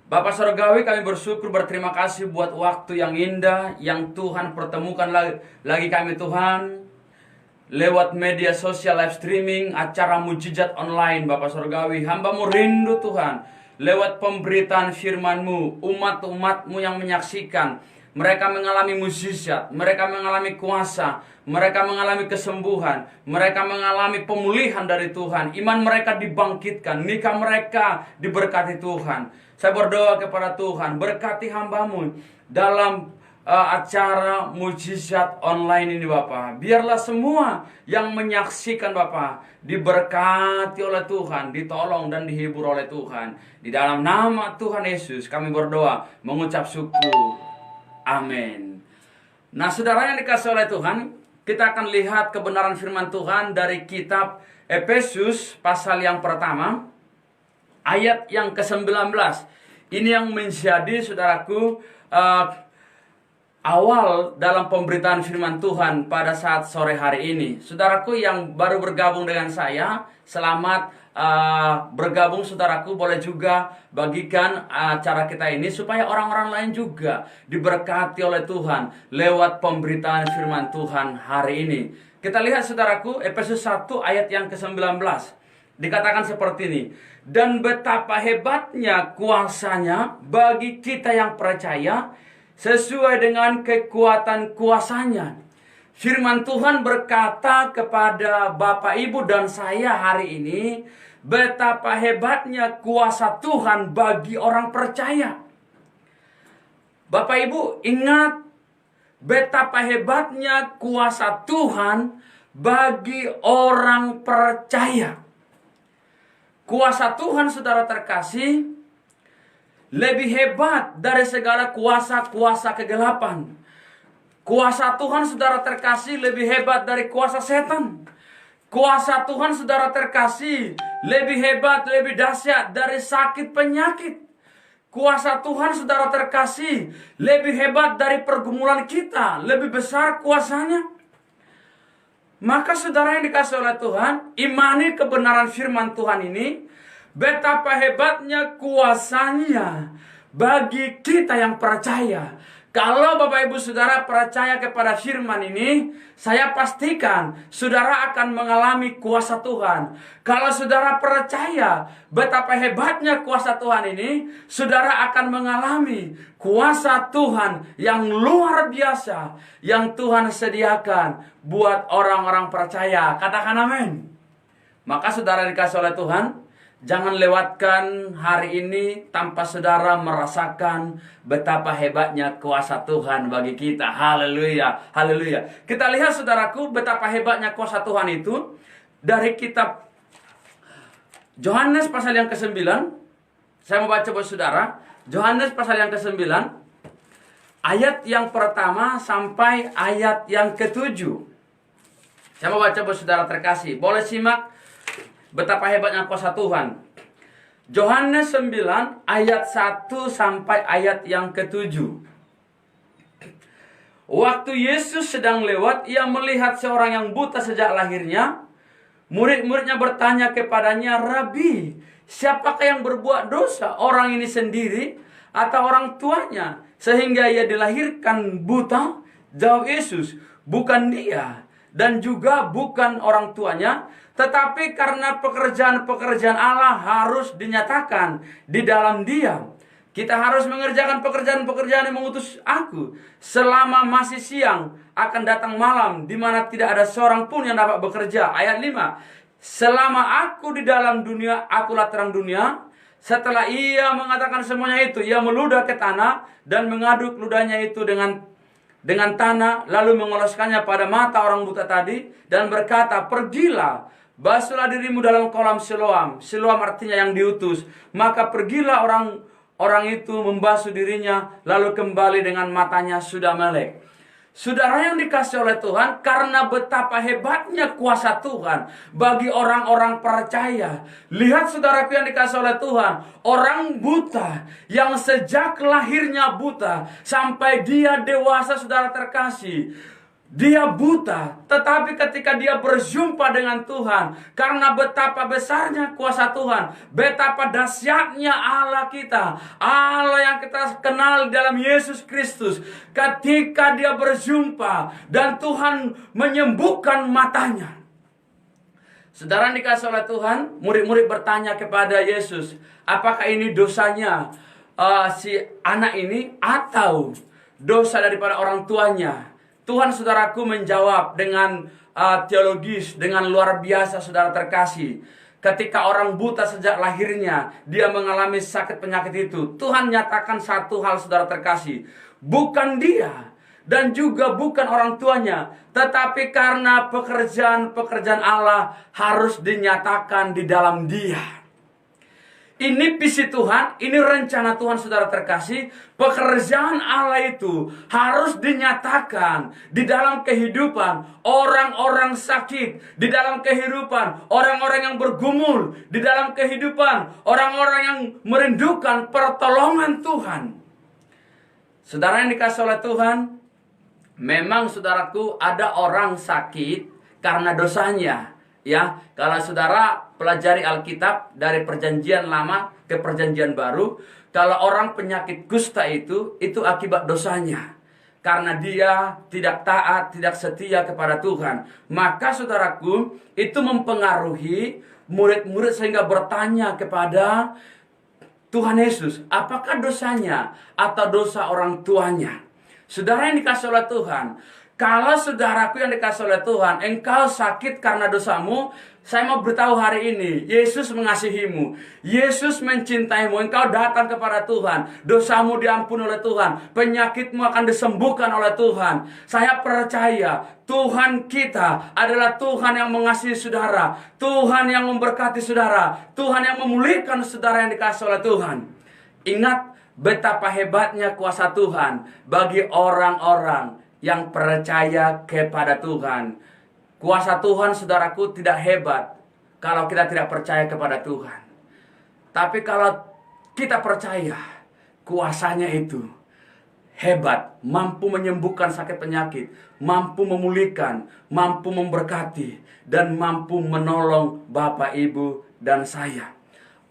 Bapak Surgawi, kami bersyukur berterima kasih buat waktu yang indah yang Tuhan pertemukan lagi kami Tuhan lewat media sosial live streaming acara mujizat online. Bapak Surgawi, hamba-Mu rindu Tuhan lewat pemberitaan firman-Mu, umat-umat-Mu yang menyaksikan mereka mengalami mujizat, mereka mengalami kuasa, mereka mengalami kesembuhan, mereka mengalami pemulihan dari Tuhan, iman mereka dibangkitkan, nikah mereka diberkati Tuhan. Saya berdoa kepada Tuhan, berkati hamba-Mu dalam acara mujizat online ini Bapak. Biarlah semua yang menyaksikan Bapak diberkati oleh Tuhan, ditolong dan dihibur oleh Tuhan. Di dalam nama Tuhan Yesus kami berdoa, mengucap syukur. Amin. Nah, saudara yang dikasih oleh Tuhan, kita akan lihat kebenaran firman Tuhan dari kitab Efesus pasal yang pertama, ayat yang ke-19. Ini yang menjadi, saudaraku, awal dalam pemberitaan firman Tuhan pada saat sore hari ini. Saudaraku yang baru bergabung dengan saya, selamat bergabung. Saudaraku boleh juga bagikan acara kita ini supaya orang-orang lain juga diberkati oleh Tuhan lewat pemberitaan firman Tuhan hari ini. Kita lihat saudaraku, Efesus 1 ayat yang ke-19. Dikatakan seperti ini. Dan betapa hebatnya kuasanya bagi kita yang percaya sesuai dengan kekuatan kuasanya. Firman Tuhan berkata kepada Bapak, Ibu, dan saya hari ini, betapa hebatnya kuasa Tuhan bagi orang percaya. Bapak Ibu ingat betapa hebatnya kuasa Tuhan bagi orang percaya. Kuasa Tuhan, saudara terkasih, lebih hebat dari segala kuasa-kuasa kegelapan. Kuasa Tuhan, saudara terkasih, lebih hebat dari kuasa setan. Kuasa Tuhan, saudara terkasih, lebih hebat, lebih dahsyat dari sakit penyakit. Kuasa Tuhan, saudara terkasih, lebih hebat dari pergumulan kita. Lebih besar kuasanya. Maka saudara yang dikasih oleh Tuhan, imani kebenaran firman Tuhan ini. Betapa hebatnya kuasanya bagi kita yang percaya. Kalau Bapak Ibu Saudara percaya kepada firman ini, saya pastikan saudara akan mengalami kuasa Tuhan. Kalau saudara percaya betapa hebatnya kuasa Tuhan ini, saudara akan mengalami kuasa Tuhan yang luar biasa yang Tuhan sediakan buat orang-orang percaya. Katakan amin. Maka saudara dikasih oleh Tuhan, jangan lewatkan hari ini tanpa saudara merasakan betapa hebatnya kuasa Tuhan bagi kita. Haleluya, haleluya. Kita lihat saudaraku betapa hebatnya kuasa Tuhan itu dari kitab Yohanes pasal yang ke-9. Saya mau baca buat saudara. Yohanes pasal yang ke-9, ayat yang pertama sampai ayat yang ke-7. Saya mau baca buat saudara terkasih. Boleh simak betapa hebatnya kuasa Tuhan. Yohanes 9 ayat 1 sampai ayat yang ke-7. Waktu Yesus sedang lewat, ia melihat seorang yang buta sejak lahirnya. Murid-muridnya bertanya kepadanya, Rabi, siapakah yang berbuat dosa, orang ini sendiri atau orang tuanya, sehingga ia dilahirkan buta? Jawab Yesus, bukan dia, dan juga bukan orang tuanya, tetapi karena pekerjaan-pekerjaan Allah harus dinyatakan di dalam dia. Kita harus mengerjakan pekerjaan-pekerjaan yang mengutus aku. Selama masih siang akan datang malam, di mana tidak ada seorang pun yang dapat bekerja. Ayat 5. Selama aku di dalam dunia, akulah terang dunia. Setelah ia mengatakan semuanya itu, ia meludah ke tanah dan mengaduk ludahnya itu dengan tanah, lalu mengoleskannya pada mata orang buta tadi dan berkata, pergilah, basuhlah dirimu dalam kolam Siloam. Siloam artinya yang diutus. Maka pergilah orang itu membasuh dirinya, lalu kembali dengan matanya sudah melek. Saudara yang dikasih oleh Tuhan, karena betapa hebatnya kuasa Tuhan bagi orang-orang percaya. Lihat saudaraku yang dikasih oleh Tuhan, orang buta yang sejak lahirnya buta sampai dia dewasa, saudara terkasih, Dia buta, tetapi ketika dia berjumpa dengan Tuhan, karena betapa besarnya kuasa Tuhan, betapa dahsyatnya Allah kita, Allah yang kita kenal dalam Yesus Kristus, ketika dia berjumpa dan Tuhan menyembuhkan matanya. Saudara dikasih oleh Tuhan, murid-murid bertanya kepada Yesus, apakah ini dosanya si anak ini atau dosa daripada orang tuanya? Tuhan saudaraku menjawab dengan teologis, dengan luar biasa saudara terkasih. Ketika orang buta sejak lahirnya, dia mengalami sakit penyakit itu. Tuhan nyatakan satu hal saudara terkasih. Bukan dia dan juga bukan orang tuanya, tetapi karena pekerjaan Allah harus dinyatakan di dalam dia. Ini visi Tuhan, ini rencana Tuhan saudara terkasih. Pekerjaan Allah itu harus dinyatakan di dalam kehidupan orang-orang sakit, di dalam kehidupan orang-orang yang bergumul, di dalam kehidupan orang-orang yang merindukan pertolongan Tuhan. Saudara yang dikasih oleh Tuhan, memang saudaraku ada orang sakit karena dosanya. Ya, kalau saudara pelajari Alkitab dari perjanjian lama ke perjanjian baru, kalau orang penyakit kusta itu akibat dosanya. Karena dia tidak taat, tidak setia kepada Tuhan. Maka saudaraku, itu mempengaruhi murid-murid sehingga bertanya kepada Tuhan Yesus, apakah dosanya atau dosa orang tuanya? Saudara yang dikasih oleh Tuhan, kalau saudaraku yang dikasih oleh Tuhan, engkau sakit karena dosamu, saya mau beritahu hari ini, Yesus mengasihimu, Yesus mencintaimu, engkau datang kepada Tuhan, dosamu diampuni oleh Tuhan, penyakitmu akan disembuhkan oleh Tuhan. Saya percaya Tuhan kita adalah Tuhan yang mengasihi saudara, Tuhan yang memberkati saudara, Tuhan yang memulihkan saudara yang dikasih oleh Tuhan. Ingat betapa hebatnya kuasa Tuhan bagi orang-orang yang percaya kepada Tuhan. Kuasa Tuhan saudaraku tidak hebat kalau kita tidak percaya kepada Tuhan. Tapi kalau kita percaya, kuasanya itu hebat, mampu menyembuhkan sakit penyakit, mampu memulihkan, mampu memberkati, dan mampu menolong Bapak, Ibu, dan saya.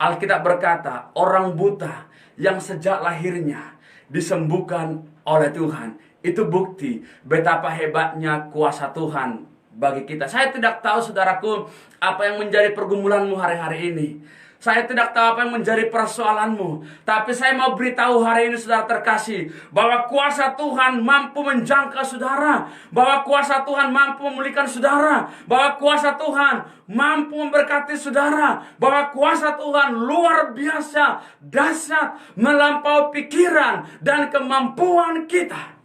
Alkitab berkata, orang buta yang sejak lahirnya disembuhkan oleh Tuhan. Itu bukti betapa hebatnya kuasa Tuhan bagi kita. Saya tidak tahu saudaraku apa yang menjadi pergumulanmu hari-hari ini. Saya tidak tahu apa yang menjadi persoalanmu. Tapi saya mau beritahu hari ini saudara terkasih, bahwa kuasa Tuhan mampu menjangkau saudara, bahwa kuasa Tuhan mampu memulihkan saudara, bahwa kuasa Tuhan mampu memberkati saudara, bahwa kuasa Tuhan luar biasa, dahsyat, melampaui pikiran dan kemampuan kita.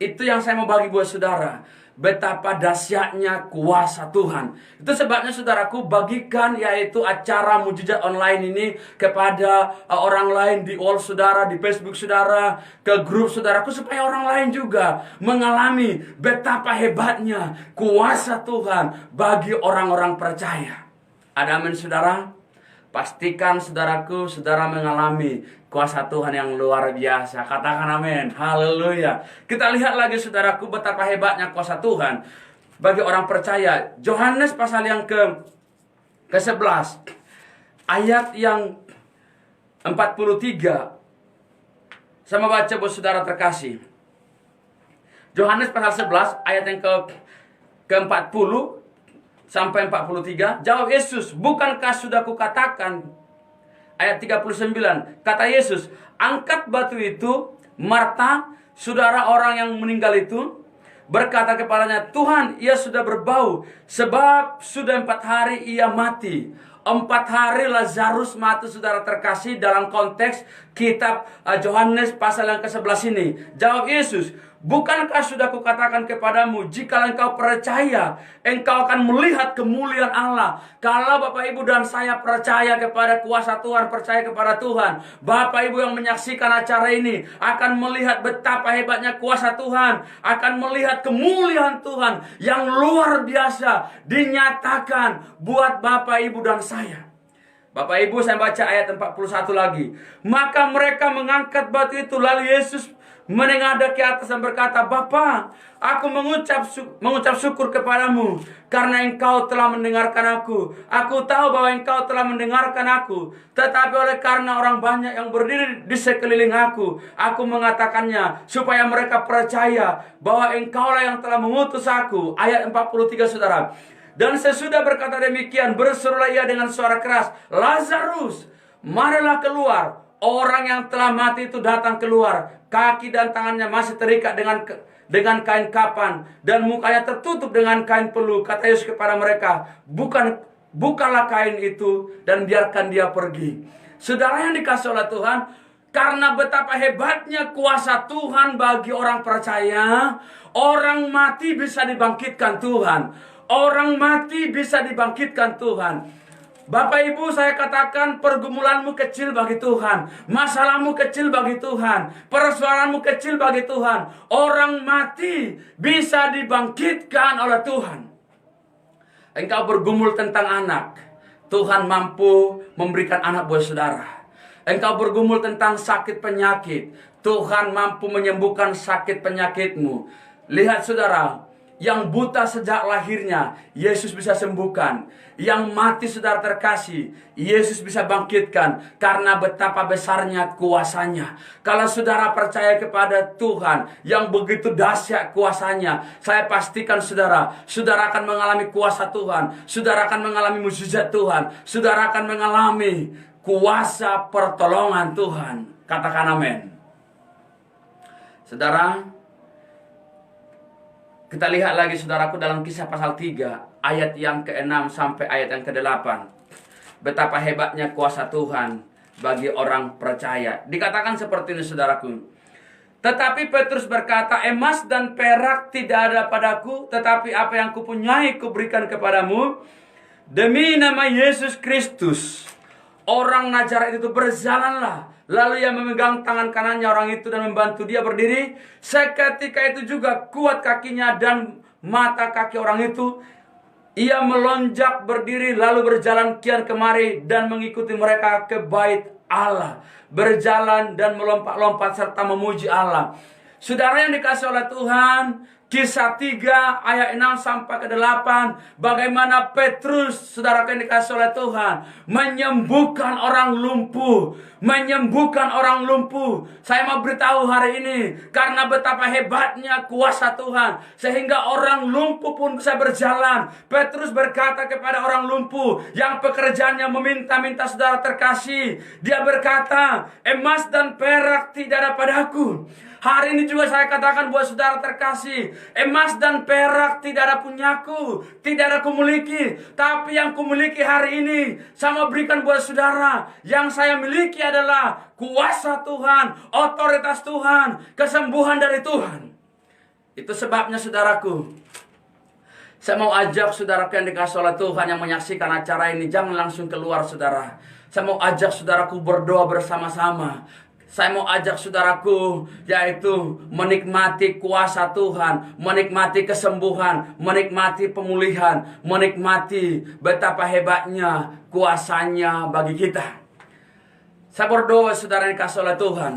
Itu yang saya mau bagi buat saudara, betapa dahsyatnya kuasa Tuhan. Itu sebabnya saudaraku, bagikan yaitu acara mujizat online ini kepada orang lain di wall saudara, di Facebook saudara, ke grup saudaraku, supaya orang lain juga mengalami betapa hebatnya kuasa Tuhan bagi orang-orang percaya. Ada amin saudara? Pastikan saudaraku, saudara mengalami kuasa Tuhan yang luar biasa. Katakan amin. Haleluya. Kita lihat lagi saudaraku betapa hebatnya kuasa Tuhan bagi orang percaya. Yohanes pasal yang ke-11 ayat yang 43. Saya mau baca buat saudara terkasih. Yohanes pasal 11 ayat yang ke-40 sampai 43. Jawab Yesus, bukankah sudah kukatakan, ayat 39, kata Yesus, angkat batu itu. Marta, saudara orang yang meninggal itu, berkata kepadanya, Tuhan, ia sudah berbau, sebab sudah 4 hari ia mati. 4 hari Lazarus mati saudara terkasih dalam konteks kitab Yohanes pasal yang ke-11 ini. Jawab Yesus, bukankah sudah kukatakan kepadamu, jika engkau percaya, engkau akan melihat kemuliaan Allah. Kalau Bapak Ibu dan saya percaya kepada kuasa Tuhan, percaya kepada Tuhan, Bapak Ibu yang menyaksikan acara ini akan melihat betapa hebatnya kuasa Tuhan, akan melihat kemuliaan Tuhan yang luar biasa dinyatakan buat Bapak Ibu dan saya. Bapak Ibu, saya baca ayat 41 lagi. Maka mereka mengangkat batu itu, lalu Yesus menengadah ke atas dan berkata, Bapa, aku mengucap syukur kepadamu karena Engkau telah mendengarkan aku. Aku tahu bahwa Engkau telah mendengarkan aku, tetapi oleh karena orang banyak yang berdiri di sekeliling aku mengatakannya supaya mereka percaya bahwa Engkaulah yang telah mengutus aku. Ayat 43, saudara. Dan sesudah berkata demikian, berserulah ia dengan suara keras, Lazarus, marilah keluar. Orang yang telah mati itu datang keluar. Kaki dan tangannya masih terikat dengan kain kapan, dan mukanya tertutup dengan kain peluh. Kata Yesus kepada mereka, bukalah kain itu dan biarkan dia pergi. Saudara yang dikasihi oleh Tuhan, karena betapa hebatnya kuasa Tuhan bagi orang percaya, orang mati bisa dibangkitkan Tuhan. Orang mati bisa dibangkitkan Tuhan. Bapak Ibu, saya katakan pergumulanmu kecil bagi Tuhan. Masalahmu kecil bagi Tuhan. Persoalanmu kecil bagi Tuhan. Orang mati bisa dibangkitkan oleh Tuhan. Engkau bergumul tentang anak, Tuhan mampu memberikan anak buat saudara. Engkau bergumul tentang sakit penyakit, Tuhan mampu menyembuhkan sakit penyakitmu. Lihat saudara, yang buta sejak lahirnya, Yesus bisa sembuhkan. Yang mati saudara terkasih, Yesus bisa bangkitkan. Karena betapa besarnya kuasanya. Kalau saudara percaya kepada Tuhan yang begitu dahsyat kuasanya, saya pastikan saudara akan mengalami kuasa Tuhan. Saudara akan mengalami mukjizat Tuhan. Saudara akan mengalami kuasa pertolongan Tuhan. Katakan amin. Saudara, kita lihat lagi saudaraku dalam Kisah pasal 3 ayat yang ke-6 sampai ayat yang ke-8. Betapa hebatnya kuasa Tuhan bagi orang percaya. Dikatakan seperti ini saudaraku. Tetapi Petrus berkata, emas dan perak tidak ada padaku, tetapi apa yang kupunyai kuberikan kepadamu. Demi nama Yesus Kristus, orang Nazaret itu berjalanlah. Lalu ia memegang tangan kanannya orang itu dan membantu dia berdiri. Seketika itu juga kuat kakinya dan mata kaki orang itu. Ia melonjak berdiri lalu berjalan kian kemari dan mengikuti mereka ke bait Allah. Berjalan dan melompat-lompat serta memuji Allah. Saudara yang dikasihi oleh Tuhan, Kisah 3 ayat 6 sampai ke 8. Bagaimana Petrus, saudara yang dikasihi oleh Tuhan, menyembuhkan orang lumpuh. Menyembuhkan orang lumpuh. Saya mau beritahu hari ini, karena betapa hebatnya kuasa Tuhan, sehingga orang lumpuh pun bisa berjalan. Petrus berkata kepada orang lumpuh yang pekerjaannya meminta-minta saudara terkasih. Dia berkata, emas dan perak tidak ada padaku. Hari ini juga saya katakan buat saudara terkasih, emas dan perak tidak ada punyaku, tidak ada kumiliki. Tapi yang kumiliki hari ini, saya mau berikan buat saudara. Yang saya miliki adalah kuasa Tuhan, otoritas Tuhan, kesembuhan dari Tuhan. Itu sebabnya saudaraku, saya mau ajak saudaraku yang dikasihi oleh Tuhan yang menyaksikan acara ini, jangan langsung keluar saudara. Saya mau ajak saudaraku berdoa bersama-sama. Saya mau ajak saudaraku, yaitu menikmati kuasa Tuhan, menikmati kesembuhan, menikmati pemulihan, menikmati betapa hebatnya kuasanya bagi kita. Saya berdoa saudara yang dikasihi oleh Tuhan,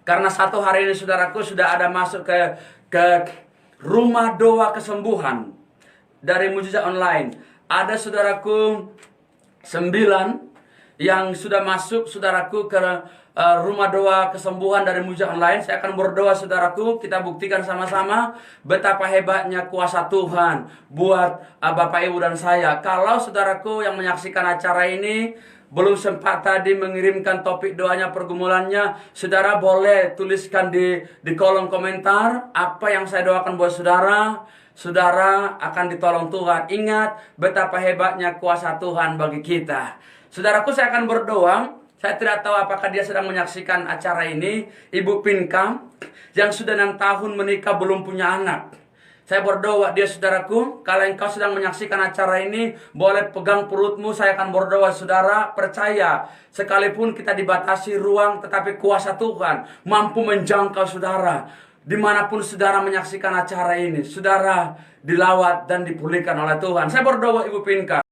karena satu hari ini saudaraku sudah ada masuk ke rumah doa kesembuhan dari Mujizat Online. Ada saudaraku 9 yang sudah masuk saudaraku ke rumah doa kesembuhan dari Mujizat Online. Saya akan berdoa saudaraku, kita buktikan sama-sama betapa hebatnya kuasa Tuhan buat Bapak Ibu dan saya. Kalau saudaraku yang menyaksikan acara ini belum sempat tadi mengirimkan topik doanya pergumulannya, saudara boleh tuliskan di kolom komentar apa yang saya doakan buat saudara. Saudara akan ditolong Tuhan. Ingat betapa hebatnya kuasa Tuhan bagi kita. Saudaraku, saya akan berdoa. Saya tidak tahu apakah dia sedang menyaksikan acara ini. Ibu Pinka yang sudah 6 tahun menikah belum punya anak. Saya berdoa dia saudaraku, kalau engkau sedang menyaksikan acara ini, boleh pegang perutmu. Saya akan berdoa saudara, percaya. Sekalipun kita dibatasi ruang, tetapi kuasa Tuhan mampu menjangkau saudara. Dimanapun saudara menyaksikan acara ini, saudara dilawat dan dipulihkan oleh Tuhan. Saya berdoa Ibu Pinka.